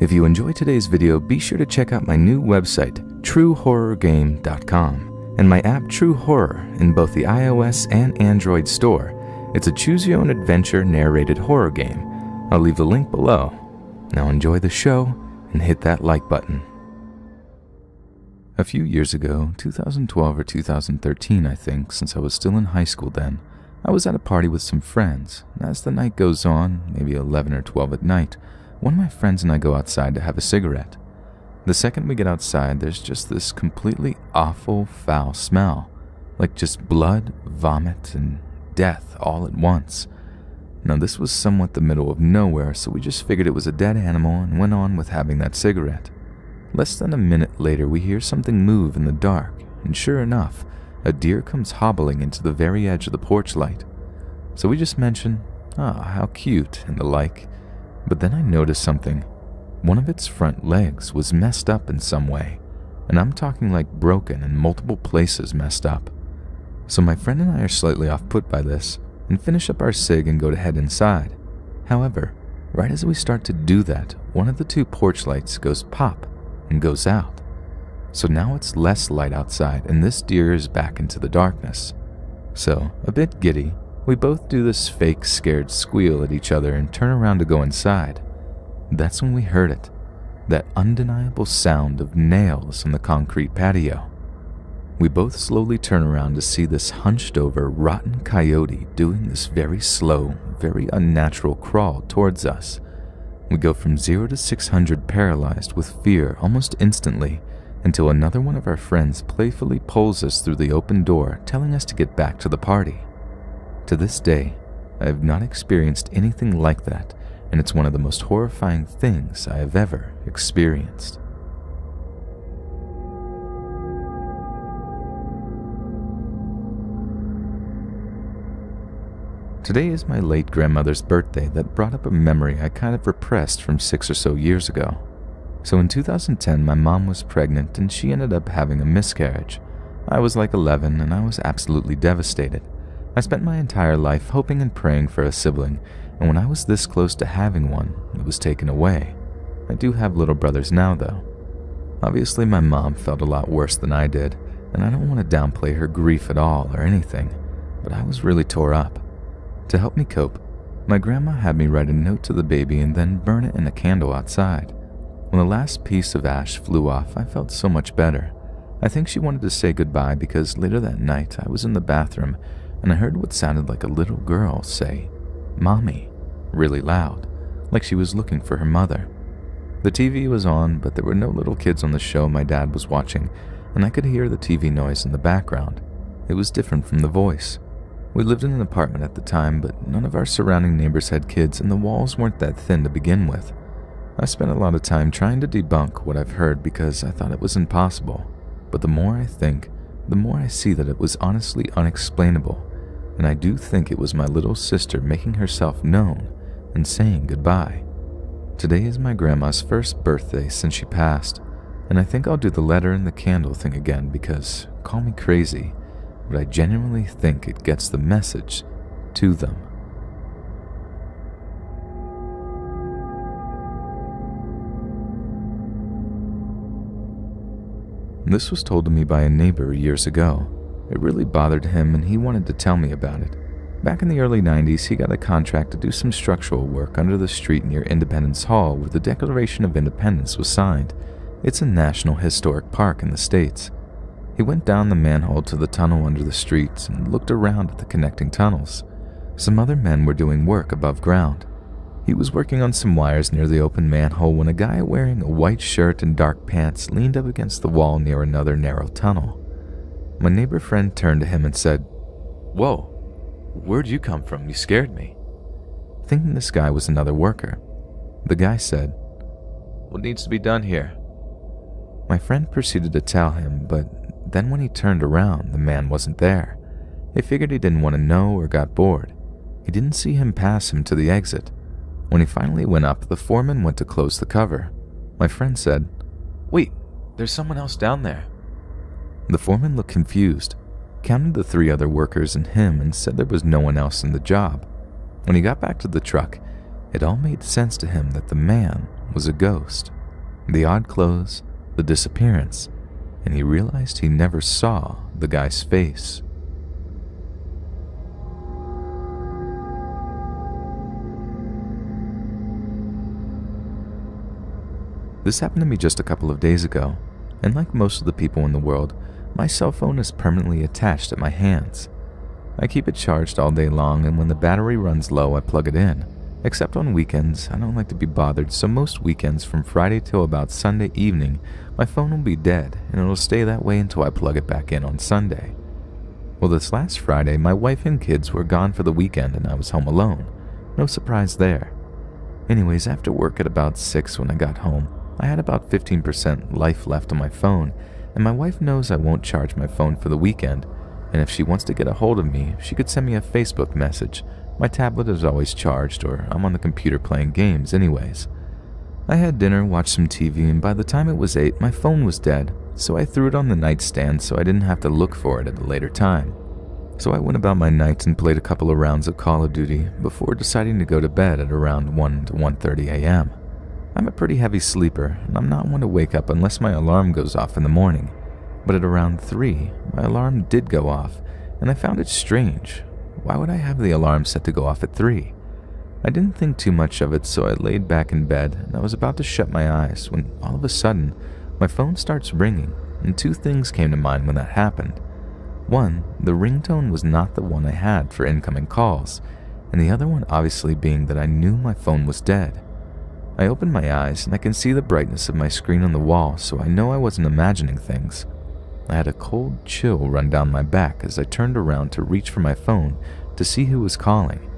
If you enjoyed today's video, be sure to check out my new website, truehorrorgame.com, and my app True Horror in both the iOS and Android store. It's a choose-your-own-adventure narrated horror game. I'll leave the link below. Now enjoy the show and hit that like button. A few years ago, 2012 or 2013 I think, since I was still in high school then, I was at a party with some friends, and as the night goes on, maybe 11 or 12 at night, one of my friends and I go outside to have a cigarette. The second we get outside, there's just this completely awful, foul smell, like just blood, vomit, and death all at once. Now this was somewhat the middle of nowhere, so we just figured it was a dead animal and went on with having that cigarette. Less than a minute later, we hear something move in the dark, and sure enough, a deer comes hobbling into the very edge of the porch light. So we just mention, how cute, and the like. But then I noticed something. One of its front legs was messed up in some way, and I'm talking like broken and multiple places messed up. So my friend and I are slightly off-put by this, and finish up our cig and go to head inside. However, right as we start to do that, one of the two porch lights goes pop and goes out. So now it's less light outside, and this deer is back into the darkness. So, a bit giddy, we both do this fake scared squeal at each other and turn around to go inside. That's when we heard it, that undeniable sound of nails on the concrete patio. We both slowly turn around to see this hunched over, rotten coyote doing this very slow, very unnatural crawl towards us. We go from 0 to 600 paralyzed with fear almost instantly, until another one of our friends playfully pulls us through the open door, telling us to get back to the party. To this day, I have not experienced anything like that, and it's one of the most horrifying things I have ever experienced. Today is my late grandmother's birthday that brought up a memory I kind of repressed from 6 or so years ago. So in 2010, my mom was pregnant and she ended up having a miscarriage. I was like 11 and I was absolutely devastated. I spent my entire life hoping and praying for a sibling, and when I was this close to having one, it was taken away. I do have little brothers now though. Obviously my mom felt a lot worse than I did, and I don't want to downplay her grief at all or anything, but I was really tore up. To help me cope, my grandma had me write a note to the baby and then burn it in a candle outside. When the last piece of ash flew off, I felt so much better. I think she wanted to say goodbye because later that night I was in the bathroom and I heard what sounded like a little girl say, "Mommy," really loud, like she was looking for her mother. The TV was on, but there were no little kids on the show my dad was watching, and I could hear the TV noise in the background. It was different from the voice. We lived in an apartment at the time, but none of our surrounding neighbors had kids and the walls weren't that thin to begin with. I spent a lot of time trying to debunk what I've heard because I thought it was impossible, but the more I think, the more I see that it was honestly unexplainable, and I do think it was my little sister making herself known and saying goodbye. Today is my grandma's first birthday since she passed, and I think I'll do the letter and the candle thing again because, call me crazy, but I genuinely think it gets the message to them. This was told to me by a neighbor years ago. It really bothered him and he wanted to tell me about it. Back in the early 90s, he got a contract to do some structural work under the street near Independence Hall where the Declaration of Independence was signed. It's a national historic park in the States. He went down the manhole to the tunnel under the street and looked around at the connecting tunnels. Some other men were doing work above ground. He was working on some wires near the open manhole when a guy wearing a white shirt and dark pants leaned up against the wall near another narrow tunnel. My neighbor friend turned to him and said, "Whoa, where'd you come from? You scared me." Thinking this guy was another worker, the guy said, "What needs to be done here?" My friend proceeded to tell him, but then when he turned around, the man wasn't there. He figured he didn't want to know or got bored. He didn't see him pass him to the exit. When he finally went up, the foreman went to close the cover. My friend said, "Wait, there's someone else down there." The foreman looked confused, counted the 3 other workers and him, and said there was no one else in the job. When he got back to the truck, It all made sense to him that the man was a ghost. The odd clothes, the disappearance, and he realized he never saw the guy's face. This happened to me just a couple of days ago, and like most of the people in the world, my cell phone is permanently attached at my hands. I keep it charged all day long, and when the battery runs low, I plug it in. Except on weekends, I don't like to be bothered, so most weekends from Friday till about Sunday evening, my phone will be dead, and it'll stay that way until I plug it back in on Sunday. Well, this last Friday, my wife and kids were gone for the weekend, and I was home alone. No surprise there. Anyways, after work at about 6 when I got home, I had about 15% life left on my phone, and my wife knows I won't charge my phone for the weekend, and if she wants to get a hold of me, she could send me a Facebook message. My tablet is always charged, or I'm on the computer playing games anyways. I had dinner, watched some TV, and by the time it was 8, my phone was dead, so I threw it on the nightstand so I didn't have to look for it at a later time. So I went about my night and played a couple of rounds of Call of Duty before deciding to go to bed at around 1 to 1:30 a.m. I'm a pretty heavy sleeper, and I'm not one to wake up unless my alarm goes off in the morning. But at around 3, my alarm did go off, and I found it strange. Why would I have the alarm set to go off at 3? I didn't think too much of it, so I laid back in bed, and I was about to shut my eyes when all of a sudden, my phone starts ringing, and 2 things came to mind when that happened. One, the ringtone was not the one I had for incoming calls, and the other one obviously being that I knew my phone was dead. I opened my eyes, and I can see the brightness of my screen on the wall, so I know I wasn't imagining things. I had a cold chill run down my back as I turned around to reach for my phone to see who was calling.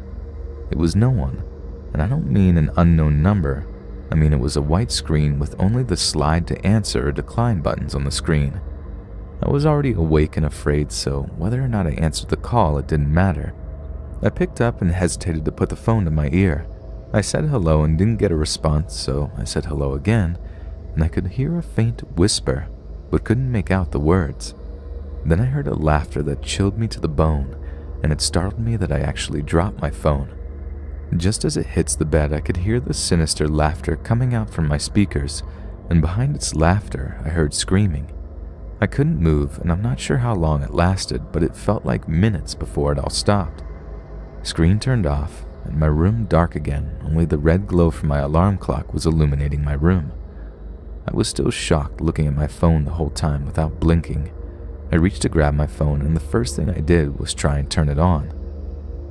It was no one, and I don't mean an unknown number. I mean it was a white screen with only the slide to answer or decline buttons on the screen. I was already awake and afraid, so whether or not I answered the call, it didn't matter. I picked up and hesitated to put the phone to my ear. I said hello and didn't get a response, so I said hello again, and I could hear a faint whisper, but couldn't make out the words. Then I heard a laughter that chilled me to the bone, and it startled me that I actually dropped my phone. Just as it hits the bed, I could hear the sinister laughter coming out from my speakers, and behind its laughter, I heard screaming. I couldn't move, and I'm not sure how long it lasted, but it felt like minutes before it all stopped. Screen turned off, and my room dark again, only the red glow from my alarm clock was illuminating my room. I was still shocked looking at my phone the whole time without blinking. I reached to grab my phone, and the first thing I did was try and turn it on.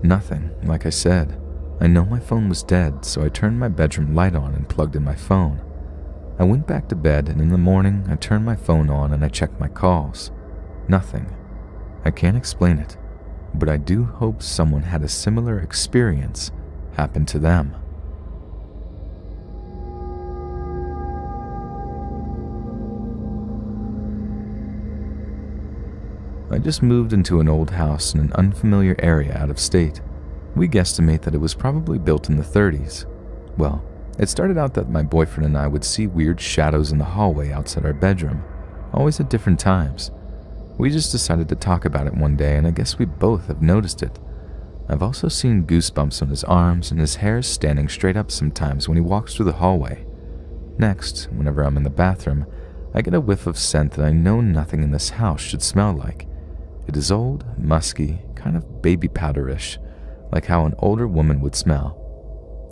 Nothing, like I said. I know my phone was dead, so I turned my bedroom light on and plugged in my phone. I went back to bed, and in the morning, I turned my phone on and I checked my calls. Nothing. I can't explain it, but I do hope someone had a similar experience happen to them. I just moved into an old house in an unfamiliar area out of state. We guesstimate that it was probably built in the 30s. Well, it started out that my boyfriend and I would see weird shadows in the hallway outside our bedroom, always at different times. We just decided to talk about it one day, and I guess we both have noticed it. I've also seen goosebumps on his arms, and his hair is standing straight up sometimes when he walks through the hallway. Next, whenever I'm in the bathroom, I get a whiff of scent that I know nothing in this house should smell like. It is old, musky, kind of baby powderish, like how an older woman would smell.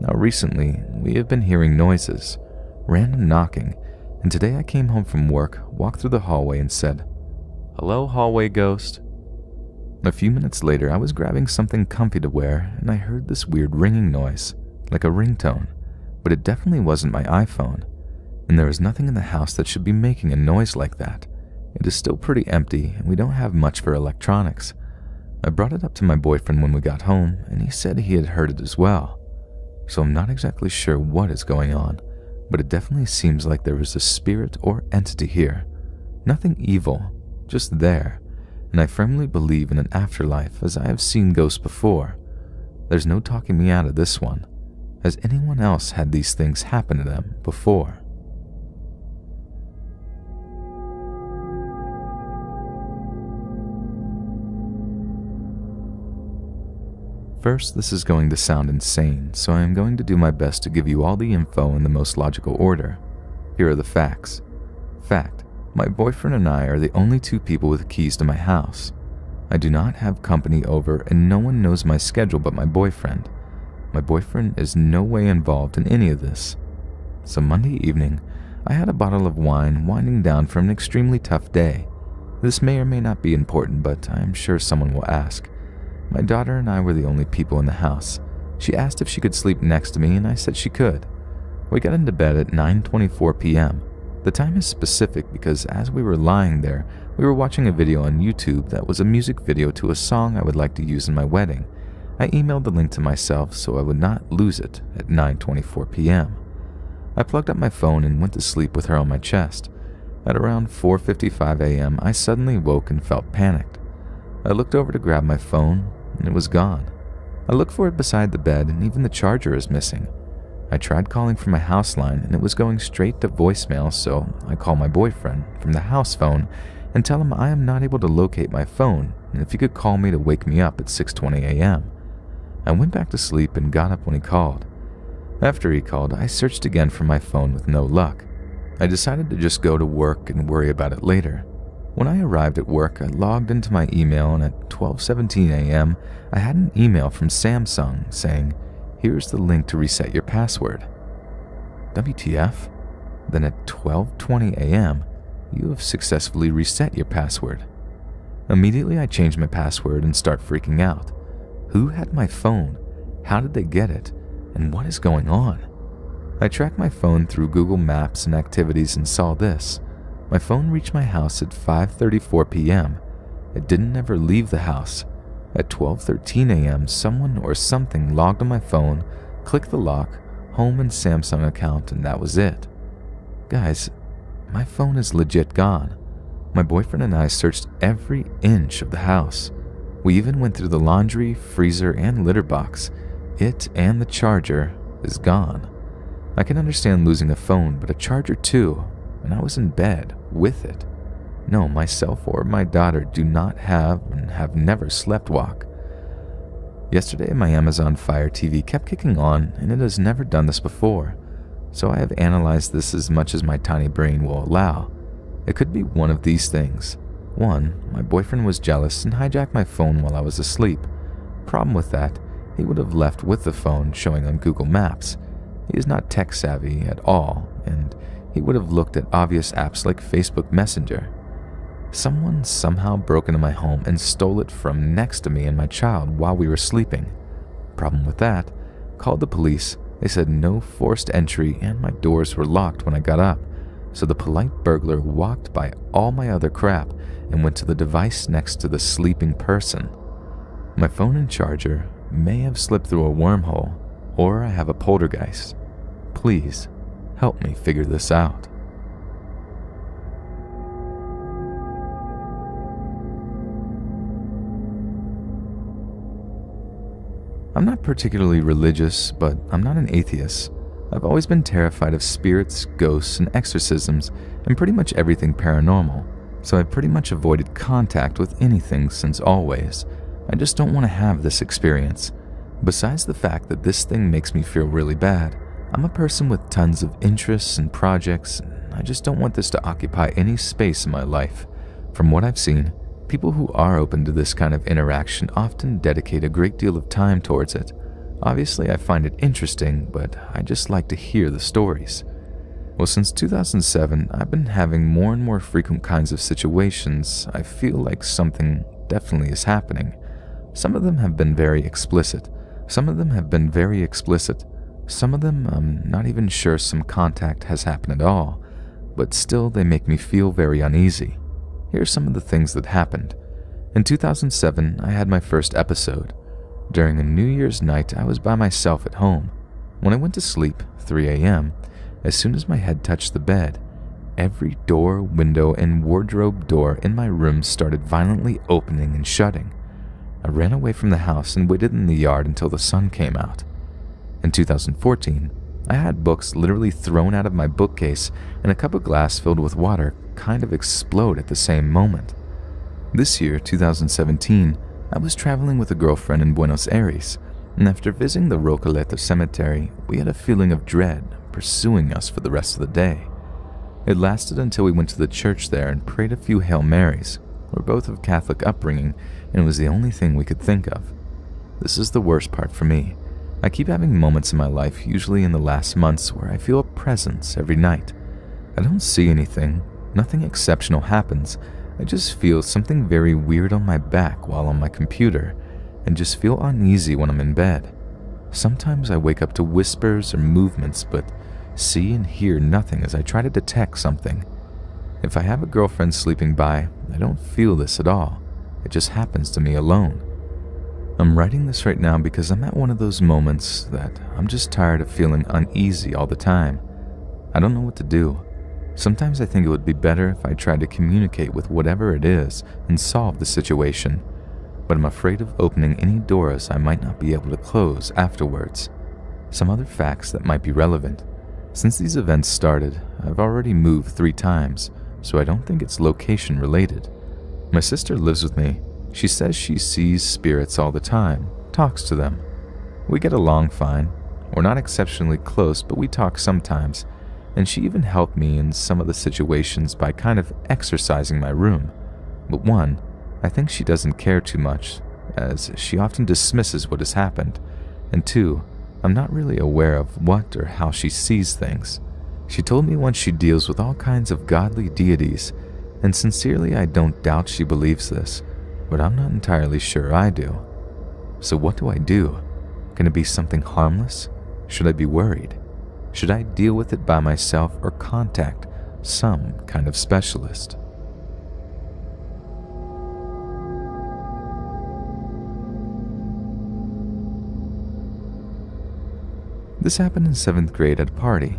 Now recently, we have been hearing noises, random knocking, and today I came home from work, walked through the hallway and said, "Hello, hallway ghost." A few minutes later, I was grabbing something comfy to wear, and I heard this weird ringing noise, like a ringtone, but it definitely wasn't my iPhone, and there is nothing in the house that should be making a noise like that. It is still pretty empty, and we don't have much for electronics. I brought it up to my boyfriend when we got home, and he said he had heard it as well. So I'm not exactly sure what is going on, but it definitely seems like there is a spirit or entity here. Nothing evil, just there, and I firmly believe in an afterlife as I have seen ghosts before. There's no talking me out of this one. Has anyone else had these things happen to them before? First, this is going to sound insane, so I am going to do my best to give you all the info in the most logical order. Here are the facts. Fact: my boyfriend and I are the only two people with keys to my house. I do not have company over, and no one knows my schedule but my boyfriend. My boyfriend is no way involved in any of this. So Monday evening, I had a bottle of wine winding down from an extremely tough day. This may or may not be important, but I am sure someone will ask. My daughter and I were the only people in the house. She asked if she could sleep next to me, and I said she could. We got into bed at 9:24 p.m. The time is specific because as we were lying there, we were watching a video on YouTube that was a music video to a song I would like to use in my wedding. I emailed the link to myself so I would not lose it at 9:24 p.m. I plugged up my phone and went to sleep with her on my chest. At around 4:55 a.m., I suddenly woke and felt panicked. I looked over to grab my phone, and it was gone. I looked for it beside the bed, and even the charger is missing. I tried calling from my house line, and it was going straight to voicemail, so I called my boyfriend from the house phone and tell him I am not able to locate my phone, and if he could call me to wake me up at 6:20 a.m. I went back to sleep and got up when he called. After he called, I searched again for my phone with no luck. I decided to just go to work and worry about it later. When I arrived at work, I logged into my email, and at 12:17 a.m., I had an email from Samsung saying, "Here's the link to reset your password." WTF? Then at 12:20 a.m., you have successfully reset your password. Immediately I changed my password and start freaking out. Who had my phone? How did they get it? And what is going on? I tracked my phone through Google Maps and activities and saw this. My phone reached my house at 5:34 p.m. It didn't ever leave the house. At 12:13 a.m., someone or something logged on my phone, clicked the lock, home and Samsung account, and that was it. Guys, my phone is legit gone. My boyfriend and I searched every inch of the house. We even went through the laundry, freezer, and litter box. It and the charger is gone. I can understand losing a phone, but a charger too, and I was in bed with it. No, myself or my daughter do not have and have never slept walk. Yesterday, my Amazon Fire TV kept kicking on, and it has never done this before, so I have analyzed this as much as my tiny brain will allow. It could be one of these things. 1, my boyfriend was jealous and hijacked my phone while I was asleep. Problem with that, he would have left with the phone showing on Google Maps. He is not tech savvy at all, and he would have looked at obvious apps like Facebook Messenger. Someone somehow broke into my home and stole it from next to me and my child while we were sleeping. Problem with that, called the police. They said no forced entry and my doors were locked when I got up, so the polite burglar walked by all my other crap and went to the device next to the sleeping person. My phone and charger may have slipped through a wormhole, or I have a poltergeist. Please, help me figure this out. I'm not particularly religious, but I'm not an atheist. I've always been terrified of spirits, ghosts, and exorcisms, and pretty much everything paranormal, so I've pretty much avoided contact with anything since always. I just don't want to have this experience. Besides the fact that this thing makes me feel really bad, I'm a person with tons of interests and projects, and I just don't want this to occupy any space in my life. From what I've seen, people who are open to this kind of interaction often dedicate a great deal of time towards it. Obviously, I find it interesting, but I just like to hear the stories. Well, since 2007, I've been having more and more frequent kinds of situations. I feel like something definitely is happening. Some of them have been very explicit. Some of them have been very explicit. Some of them, I'm not even sure some contact has happened at all, but still they make me feel very uneasy. Here are some of the things that happened. In 2007, I had my first episode. During a New Year's night, I was by myself at home. When I went to sleep, 3 a.m., as soon as my head touched the bed, every door, window, and wardrobe door in my room started violently opening and shutting. I ran away from the house and waited in the yard until the sun came out. In 2014, I had books literally thrown out of my bookcase and a cup of glass filled with water kind of explode at the same moment. This year, 2017, I was traveling with a girlfriend in Buenos Aires. and after visiting the Rocoleto cemetery, we had a feeling of dread pursuing us for the rest of the day. It lasted until we went to the church there and prayed a few Hail Marys. We're both of Catholic upbringing, and it was the only thing we could think of. This is the worst part for me. I keep having moments in my life, usually in the last months, where I feel a presence every night. I don't see anything, nothing exceptional happens. I just feel something very weird on my back while on my computer, and just feel uneasy when I'm in bed. Sometimes I wake up to whispers or movements, but see and hear nothing as I try to detect something. If I have a girlfriend sleeping by, I don't feel this at all. It just happens to me alone. I'm writing this right now because I'm at one of those moments that I'm just tired of feeling uneasy all the time. I don't know what to do. Sometimes I think it would be better if I tried to communicate with whatever it is and solve the situation, but I'm afraid of opening any doors I might not be able to close afterwards. Some other facts that might be relevant. Since these events started, I've already moved 3 times, so I don't think it's location related. My sister lives with me. She says she sees spirits all the time, talks to them. We get along fine. We're not exceptionally close, but we talk sometimes, and she even helped me in some of the situations by kind of exercising my room. But one, I think she doesn't care too much, as she often dismisses what has happened, and 2, I'm not really aware of what or how she sees things. She told me once she deals with all kinds of godly deities, and sincerely I don't doubt she believes this, but I'm not entirely sure I do. So what do I do? Can it be something harmless? Should I be worried? Should I deal with it by myself or contact some kind of specialist? This happened in 7th grade at a party.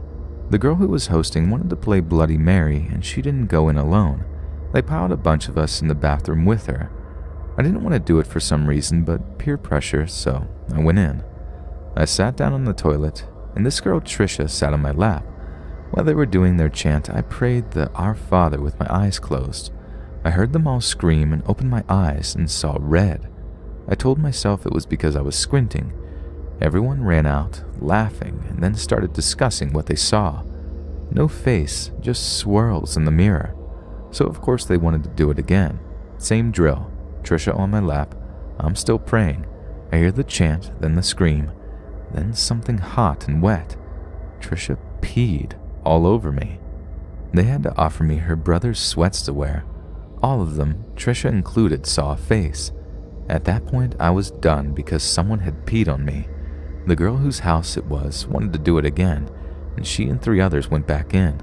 The girl who was hosting wanted to play Bloody Mary, and she didn't go in alone. They piled a bunch of us in the bathroom with her. I didn't want to do it for some reason, but peer pressure, so I went in. I sat down on the toilet, and this girl Trisha sat on my lap. While they were doing their chant, I prayed the Our Father with my eyes closed. I heard them all scream and opened my eyes and saw red. I told myself it was because I was squinting. Everyone ran out, laughing, and then started discussing what they saw. No face, just swirls in the mirror. So of course they wanted to do it again. Same drill. Trisha on my lap. I'm still praying. I hear the chant, then the scream, then something hot and wet. Trisha peed all over me. They had to offer me her brother's sweats to wear. All of them, Trisha included, saw a face. At that point, I was done because someone had peed on me. The girl whose house it was wanted to do it again, and she and 3 others went back in.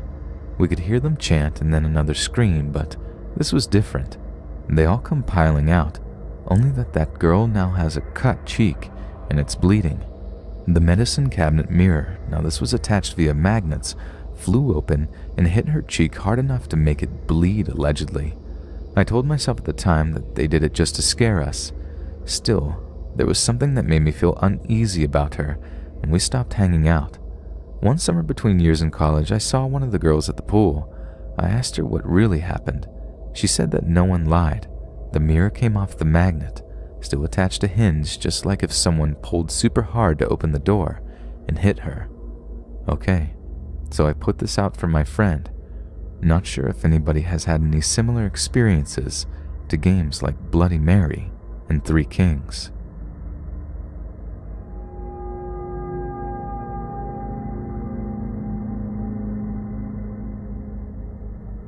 We could hear them chant and then another scream, but this was different. They all come piling out, only that girl now has a cut cheek, and it's bleeding. The medicine cabinet mirror, now this was attached via magnets, flew open and hit her cheek hard enough to make it bleed, allegedly. I told myself at the time that they did it just to scare us. Still, there was something that made me feel uneasy about her, and we stopped hanging out. One summer between years in college, I saw one of the girls at the pool. I asked her what really happened. She said that no one lied. The mirror came off the magnet, still attached to hinge, just like if someone pulled super hard to open the door and hit her. Okay, so I put this out for my friend. Not sure if anybody has had any similar experiences to games like Bloody Mary and 3 Kings.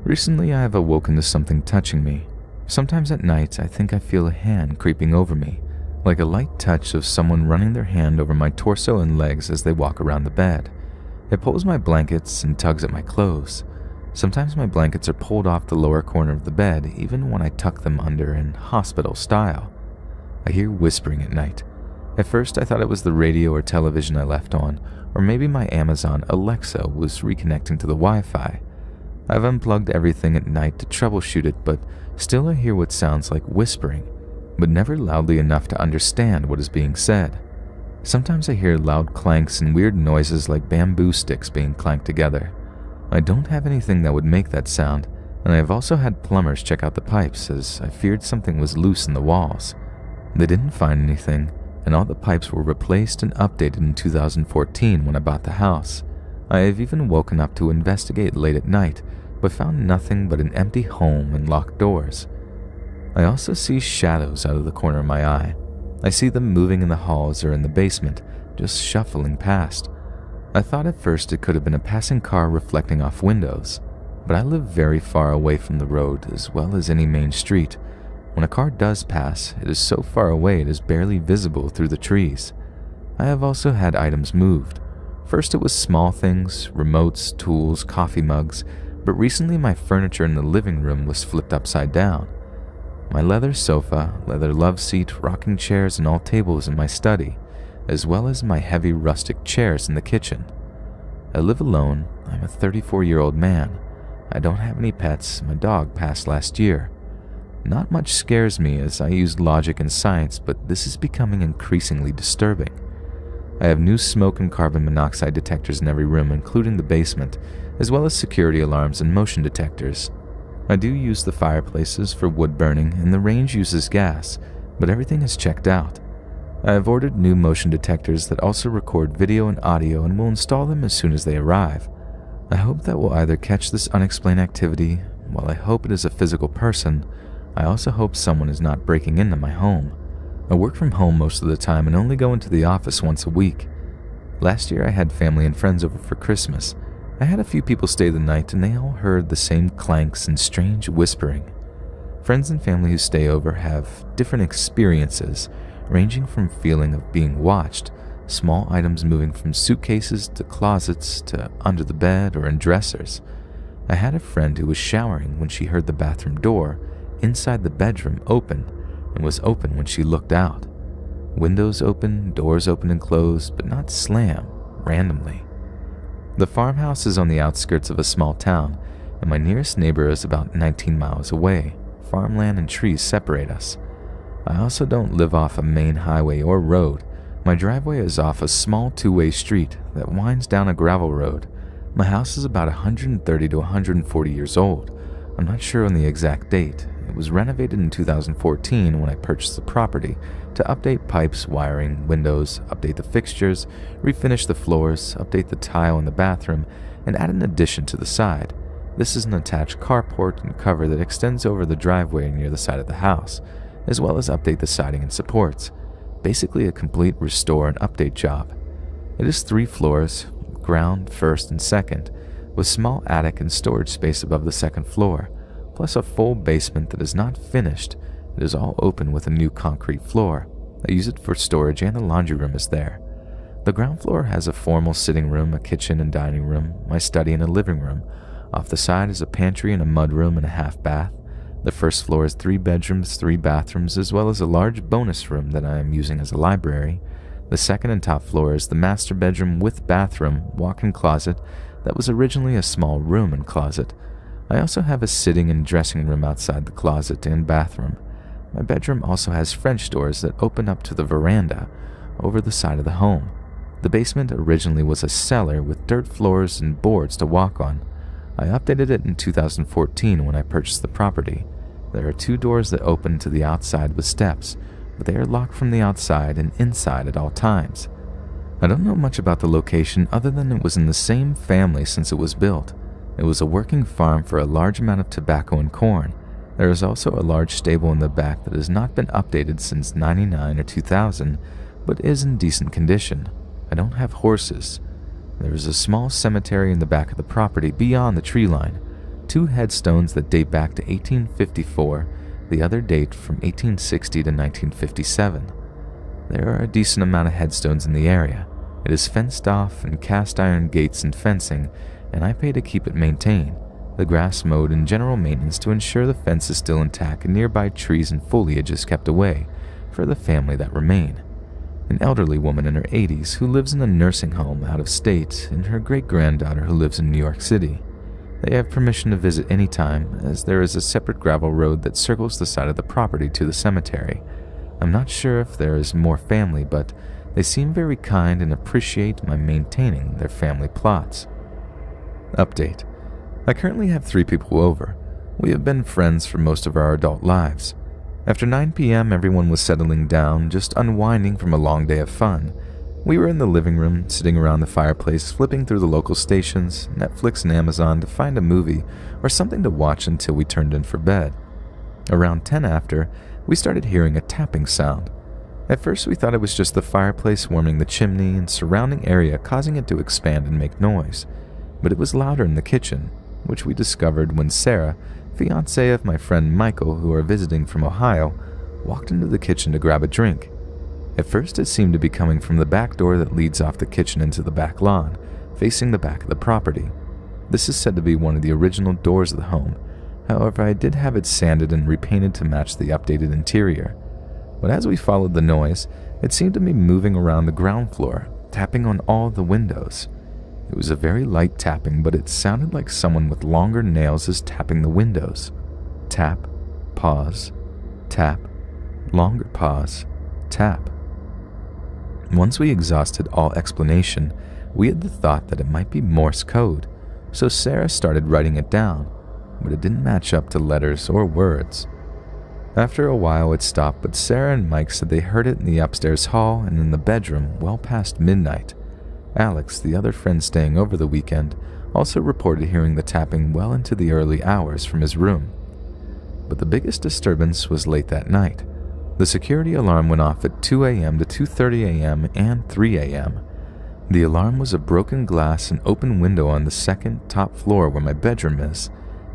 Recently, I have awoken to something touching me. Sometimes at night, I think I feel a hand creeping over me, like a light touch of someone running their hand over my torso and legs as they walk around the bed. It pulls my blankets and tugs at my clothes. Sometimes my blankets are pulled off the lower corner of the bed, even when I tuck them under in hospital style. I hear whispering at night. At first, I thought it was the radio or television I left on, or maybe my Amazon Alexa was reconnecting to the Wi-Fi. I've unplugged everything at night to troubleshoot it, but still I hear what sounds like whispering, but never loudly enough to understand what is being said. Sometimes I hear loud clanks and weird noises like bamboo sticks being clanked together. I don't have anything that would make that sound, and I have also had plumbers check out the pipes as I feared something was loose in the walls. They didn't find anything, and all the pipes were replaced and updated in 2014 when I bought the house. I have even woken up to investigate late at night, but found nothing but an empty home and locked doors. I also see shadows out of the corner of my eye. I see them moving in the halls or in the basement, just shuffling past. I thought at first it could have been a passing car reflecting off windows, but I live very far away from the road as well as any main street. When a car does pass, it is so far away it is barely visible through the trees. I have also had items moved. First it was small things, remotes, tools, coffee mugs, but recently my furniture in the living room was flipped upside down. My leather sofa, leather love seat, rocking chairs, and all tables in my study, as well as my heavy rustic chairs in the kitchen. I live alone. I'm a 34-year-old man. I don't have any pets. My dog passed last year. Not much scares me as I use logic and science, but this is becoming increasingly disturbing. I have new smoke and carbon monoxide detectors in every room, including the basement, as well as security alarms and motion detectors. I do use the fireplaces for wood burning, and the range uses gas, but everything is checked out. I have ordered new motion detectors that also record video and audio and will install them as soon as they arrive. I hope that will either catch this unexplained activity. While I hope it is a physical person, I also hope someone is not breaking into my home. I work from home most of the time and only go into the office once a week. Last year I had family and friends over for Christmas. I had a few people stay the night and they all heard the same clanks and strange whispering. Friends and family who stay over have different experiences, ranging from feeling of being watched, small items moving from suitcases to closets to under the bed or in dressers. I had a friend who was showering when she heard the bathroom door inside the bedroom open and was open when she looked out. Windows open, doors open and closed, but not slam, randomly. The farmhouse is on the outskirts of a small town, and my nearest neighbor is about 19 miles away. Farmland and trees separate us. I also don't live off a main highway or road. My driveway is off a small two-way street that winds down a gravel road. My house is about 130 to 140 years old. I'm not sure on the exact date. It was renovated in 2014 when I purchased the property to update pipes, wiring, windows, update the fixtures, refinish the floors, update the tile in the bathroom, and add an addition to the side. This is an attached carport and cover that extends over the driveway near the side of the house, as well as update the siding and supports. Basically a complete restore and update job. It is 3 floors, ground, first, and second, with small attic and storage space above the second floor, plus a full basement that is not finished. It is all open with a new concrete floor. I use it for storage and the laundry room is there. The ground floor has a formal sitting room, a kitchen and dining room, my study and a living room. Off the side is a pantry and a mudroom and a half bath. The first floor is 3 bedrooms, 3 bathrooms, as well as a large bonus room that I am using as a library. The second and top floor is the master bedroom with bathroom, walk-in closet that was originally a small room and closet. I also have a sitting and dressing room outside the closet and bathroom. My bedroom also has French doors that open up to the veranda over the side of the home. The basement originally was a cellar with dirt floors and boards to walk on. I updated it in 2014 when I purchased the property. There are 2 doors that open to the outside with steps, but they are locked from the outside and inside at all times. I don't know much about the location other than it was in the same family since it was built. It was a working farm for a large amount of tobacco and corn. There is also a large stable in the back that has not been updated since '99 or 2000, but is in decent condition. I don't have horses. There is a small cemetery in the back of the property beyond the tree line. 2 headstones that date back to 1854, the other date from 1860 to 1957. There are a decent amount of headstones in the area. It is fenced off and cast iron gates and fencing, and I pay to keep it maintained. The grass mowed and general maintenance to ensure the fence is still intact and nearby trees and foliage is kept away for the family that remain. An elderly woman in her 80s who lives in a nursing home out of state, and her great-granddaughter who lives in New York City. They have permission to visit any time, as there is a separate gravel road that circles the side of the property to the cemetery. I'm not sure if there is more family, but they seem very kind and appreciate my maintaining their family plots. Update. I currently have 3 people over. We have been friends for most of our adult lives. After 9 p.m., everyone was settling down, just unwinding from a long day of fun. We were in the living room, sitting around the fireplace, flipping through the local stations, Netflix and Amazon to find a movie or something to watch until we turned in for bed. Around 10 after, we started hearing a tapping sound. At first, we thought it was just the fireplace warming the chimney and surrounding area causing it to expand and make noise, but it was louder in the kitchen, which we discovered when Sarah, fiancée of my friend Michael, who are visiting from Ohio, walked into the kitchen to grab a drink. At first, it seemed to be coming from the back door that leads off the kitchen into the back lawn, facing the back of the property. This is said to be one of the original doors of the home. However, I did have it sanded and repainted to match the updated interior. But as we followed the noise, it seemed to be moving around the ground floor, tapping on all the windows. It was a very light tapping, but it sounded like someone with longer nails is tapping the windows. Tap, pause, tap, longer pause, tap. Once we exhausted all explanation, we had the thought that it might be Morse code, so Sarah started writing it down, but it didn't match up to letters or words. After a while it stopped, but Sarah and Mike said they heard it in the upstairs hall and in the bedroom well past midnight. Alex, the other friend staying over the weekend, also reported hearing the tapping well into the early hours from his room. But the biggest disturbance was late that night. The security alarm went off at 2 a.m. to 2:30 a.m. and 3 a.m. The alarm was a broken glass and open window on the second top floor where my bedroom is,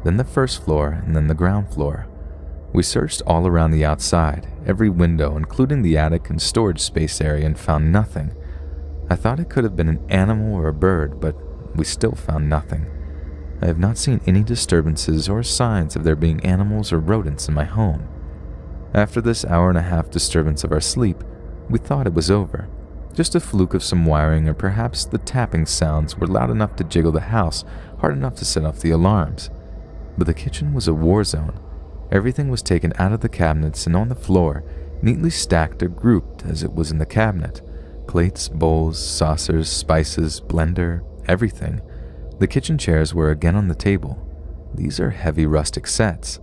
then the first floor, and then the ground floor. We searched all around the outside, every window, including the attic and storage space area, and found nothing. I thought it could have been an animal or a bird, but we still found nothing. I have not seen any disturbances or signs of there being animals or rodents in my home. After this hour-and-a-half disturbance of our sleep, we thought it was over. Just a fluke of some wiring, or perhaps the tapping sounds were loud enough to jiggle the house, hard enough to set off the alarms. But the kitchen was a war zone. Everything was taken out of the cabinets and on the floor, neatly stacked or grouped as it was in the cabinet. Plates, bowls, saucers, spices, blender, everything. The kitchen chairs were again on the table. These are heavy rustic sets.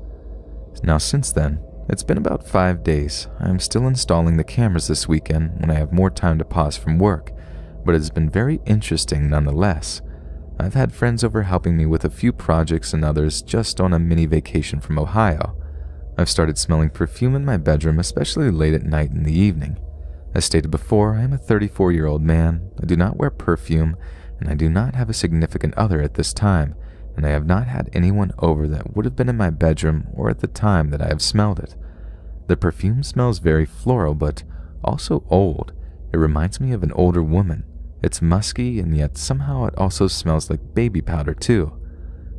Now since then, it's been about 5 days. I am still installing the cameras this weekend when I have more time to pause from work, but it has been very interesting nonetheless. I've had friends over helping me with a few projects and others just on a mini vacation from Ohio. I've started smelling perfume in my bedroom, especially late at night and in the evening. As stated before, I am a 34-year-old man. I do not wear perfume, and I do not have a significant other at this time, and I have not had anyone over that would have been in my bedroom or at the time that I have smelled it. The perfume smells very floral, but also old. It reminds me of an older woman. It's musky, and yet somehow it also smells like baby powder too.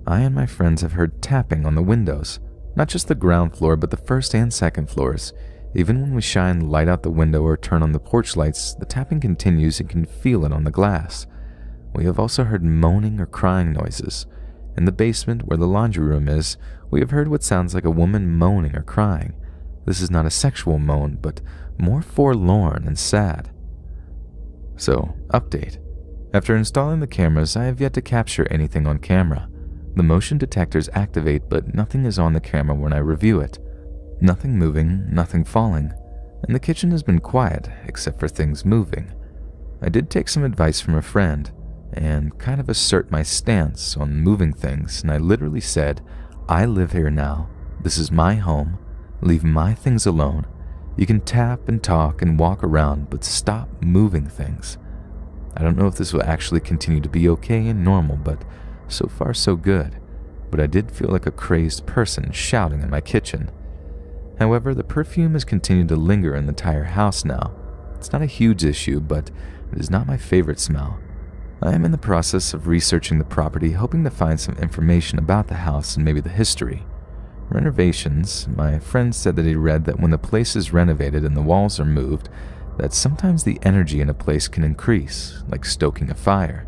I and my friends have heard tapping on the windows, not just the ground floor, but the first and second floors. Even when we shine light out the window or turn on the porch lights, the tapping continues and can feel it on the glass. We have also heard moaning or crying noises. In the basement, where the laundry room is, we have heard what sounds like a woman moaning or crying. This is not a sexual moan, but more forlorn and sad. So, update. After installing the cameras, I have yet to capture anything on camera. The motion detectors activate, but nothing is on the camera when I review it. Nothing moving, nothing falling, and the kitchen has been quiet, except for things moving. I did take some advice from a friend, and kind of assert my stance on moving things, and I literally said, I live here now, this is my home, leave my things alone. You can tap and talk and walk around, but stop moving things. I don't know if this will actually continue to be okay and normal, but so far so good. But I did feel like a crazed person shouting in my kitchen. However, the perfume has continued to linger in the entire house now. It's not a huge issue, but it is not my favorite smell. I am in the process of researching the property, hoping to find some information about the house and maybe the history. Renovations. My friend said that he read that when the place is renovated and the walls are moved, that sometimes the energy in a place can increase, like stoking a fire.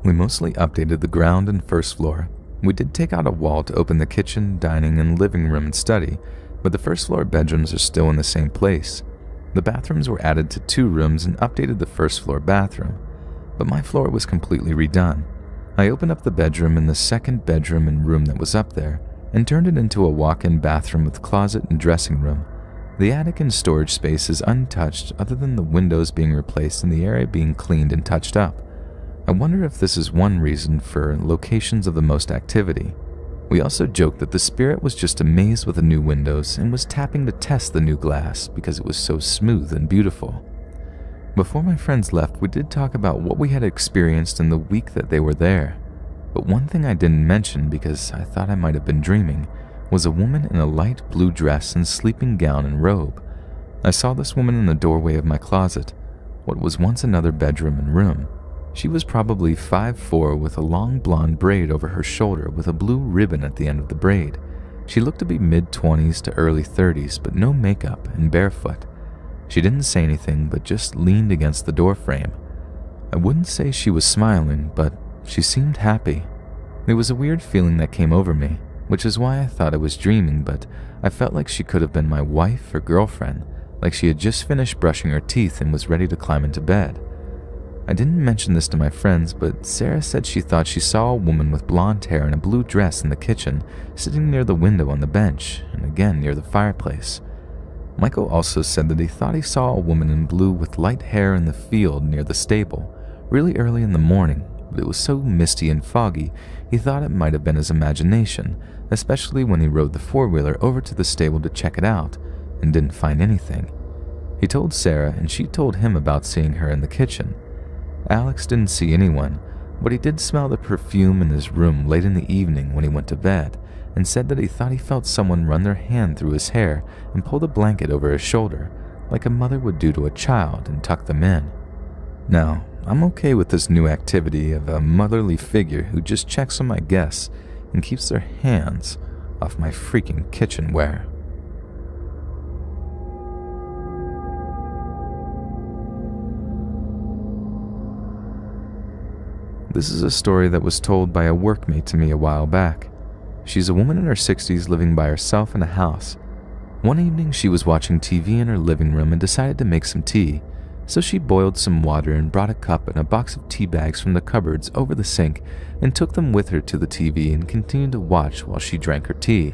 We mostly updated the ground and first floor. We did take out a wall to open the kitchen, dining, and living room and study, but the first floor bedrooms are still in the same place. The bathrooms were added to 2 rooms and updated the first floor bathroom, but my floor was completely redone. I opened up the bedroom in the second bedroom and room that was up there, and turned it into a walk-in bathroom with closet and dressing room. The attic and storage space is untouched other than the windows being replaced and the area being cleaned and touched up. I wonder if this is one reason for locations of the most activity. We also joked that the spirit was just amazed with the new windows and was tapping to test the new glass because it was so smooth and beautiful. Before my friends left, we did talk about what we had experienced in the week that they were there. But one thing I didn't mention because I thought I might have been dreaming was a woman in a light blue dress and sleeping gown and robe. I saw this woman in the doorway of my closet, what was once another bedroom and room. She was probably 5'4" with a long blonde braid over her shoulder with a blue ribbon at the end of the braid. She looked to be mid-20s to early 30s, but no makeup and barefoot. She didn't say anything, but just leaned against the doorframe. I wouldn't say she was smiling, but she seemed happy. There was a weird feeling that came over me, which is why I thought I was dreaming, but I felt like she could have been my wife or girlfriend, like she had just finished brushing her teeth and was ready to climb into bed. I didn't mention this to my friends, but Sarah said she thought she saw a woman with blonde hair and a blue dress in the kitchen, sitting near the window on the bench, and again near the fireplace. Michael also said that he thought he saw a woman in blue with light hair in the field near the stable, really early in the morning, but it was so misty and foggy, he thought it might have been his imagination, especially when he rode the four-wheeler over to the stable to check it out, and didn't find anything. He told Sarah, and she told him about seeing her in the kitchen. Alex didn't see anyone, but he did smell the perfume in his room late in the evening when he went to bed, and said that he thought he felt someone run their hand through his hair and pull the blanket over his shoulder, like a mother would do to a child, and tuck them in. Now, I'm okay with this new activity of a motherly figure who just checks on my guests and keeps their hands off my freaking kitchenware. This is a story that was told by a workmate to me a while back. She's a woman in her 60s living by herself in a house. One evening she was watching TV in her living room and decided to make some tea, so she boiled some water and brought a cup and a box of tea bags from the cupboards over the sink and took them with her to the TV and continued to watch while she drank her tea,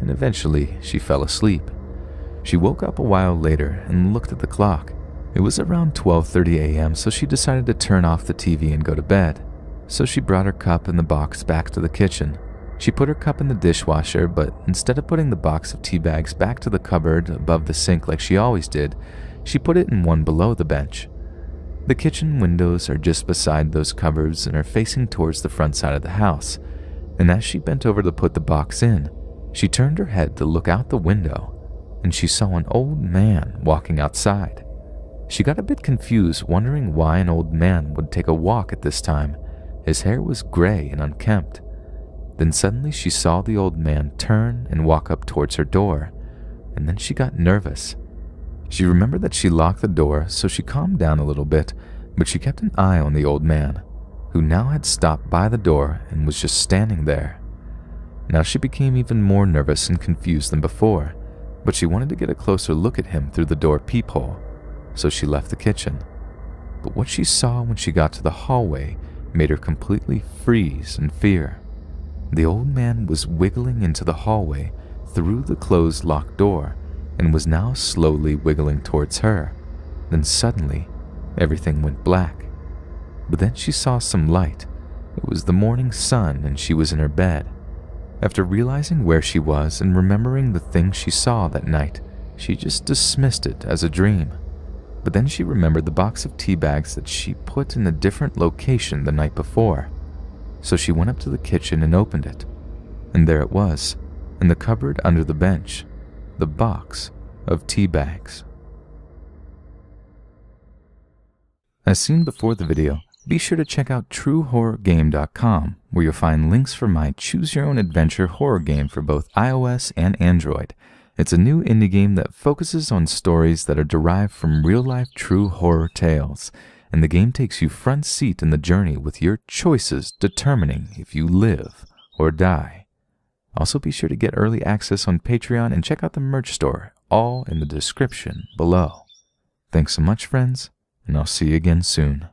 and eventually she fell asleep. She woke up a while later and looked at the clock. It was around 12:30 a.m., so she decided to turn off the TV and go to bed. So she brought her cup and the box back to the kitchen. She put her cup in the dishwasher, but instead of putting the box of tea bags back to the cupboard above the sink like she always did, she put it in one below the bench. The kitchen windows are just beside those cupboards and are facing towards the front side of the house, and as she bent over to put the box in, she turned her head to look out the window, and she saw an old man walking outside. She got a bit confused, wondering why an old man would take a walk at this time. His hair was gray and unkempt. Then suddenly she saw the old man turn and walk up towards her door, and then she got nervous. She remembered that she locked the door, so she calmed down a little bit, but she kept an eye on the old man, who now had stopped by the door and was just standing there. Now she became even more nervous and confused than before, but she wanted to get a closer look at him through the door peephole, so she left the kitchen. But what she saw when she got to the hallway made her completely freeze in fear. The old man was wiggling into the hallway through the closed locked door and was now slowly wiggling towards her. Then suddenly, everything went black. But then she saw some light. It was the morning sun and she was in her bed. After realizing where she was and remembering the things she saw that night, she just dismissed it as a dream. But then she remembered the box of tea bags that she put in a different location the night before. So she went up to the kitchen and opened it. And there it was, in the cupboard under the bench, the box of tea bags. As seen before the video, be sure to check out truehorrorgame.com, where you'll find links for my choose-your-own-adventure horror game for both iOS and Android. It's a new indie game that focuses on stories that are derived from real-life true horror tales, and the game takes you front seat in the journey with your choices determining if you live or die. Also be sure to get early access on Patreon and check out the merch store, all in the description below. Thanks so much, friends, and I'll see you again soon.